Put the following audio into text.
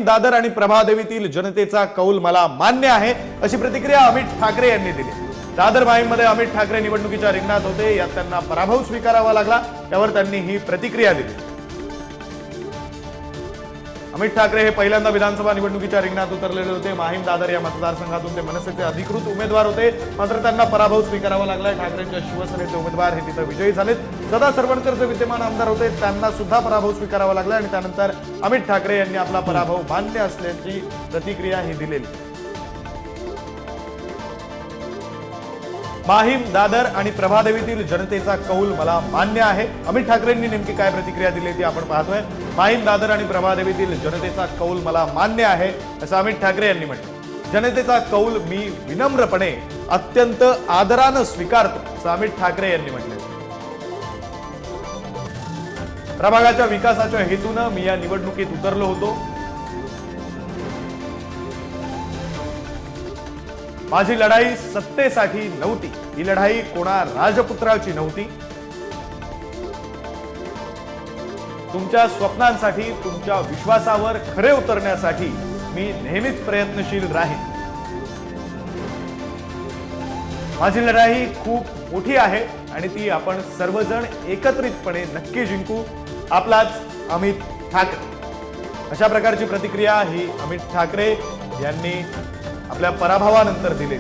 माहीम दादर आणि प्रभादेवीतील जनतेचा कौल मला मान्य आहे, अशी प्रतिक्रिया अमित ठाकरे यांनी दिली। दादर माहीममध्ये अमित ठाकरे निवडणुकीच्या रिंगणात होते, यात त्यांना पराभव स्वीकारावा लागला, त्यावर त्यांनी ही प्रतिक्रिया दिली। अमित ठाकरे हे पहिल्यांदा विधानसभा निवडणुकीच्या रिंगणात उतरलेले होते। माहीम दादर या मतदारसंघातून ते मनसेचे अधिकृत उमेदवार होते, मात्र त्यांना पराभव स्वीकारावा लागला। ठाकरेंच्या शिवसेनेचे उमेदवार हे तिथे विजयी झालेत। सदा सरवणकरचे विद्यमान आमदार होते, त्यांना सुद्धा पराभव स्वीकारावा लागला आणि त्यानंतर अमित ठाकरे यांनी आपला पराभव मान्य असल्याची प्रतिक्रिया ही दिलेली। माहीम दादर आणि प्रभादेवीतील जनतेचा कौल मला मान्य आहे। अमित ठाकरेंनी नेमकी काय प्रतिक्रिया दिली ती आपण पाहतोय। माहीम दादर आणि प्रभादेवीतील जनतेचा कौल मला मान्य आहे, असं अमित ठाकरे यांनी म्हटलं। जनतेचा कौल मी विनम्रपणे अत्यंत आदरानं स्वीकारतो, असं अमित ठाकरे यांनी म्हटलं। प्रभागाच्या विकासाच्या हेतूनं मी या निवडणुकीत उतरलो होतो। माझी लढाई सत्तेसाठी नव्हती, ही लढाई कोणा राजपुत्राची नव्हती। तुमच्या स्वप्नांसाठी, तुमच्या विश्वासावर खरे उतरण्यासाठी मी नेहमीच प्रयत्नशील राहीन। माझी लढाई खूप मोठी आहे आणि ती आपण सर्वजण एकत्रितपणे नक्की जिंकू, आपलाच अमित ठाकरे। अशा प्रकारची प्रतिक्रिया ही अमित ठाकरे यांनी आपल्या पराभवानंतर दिली।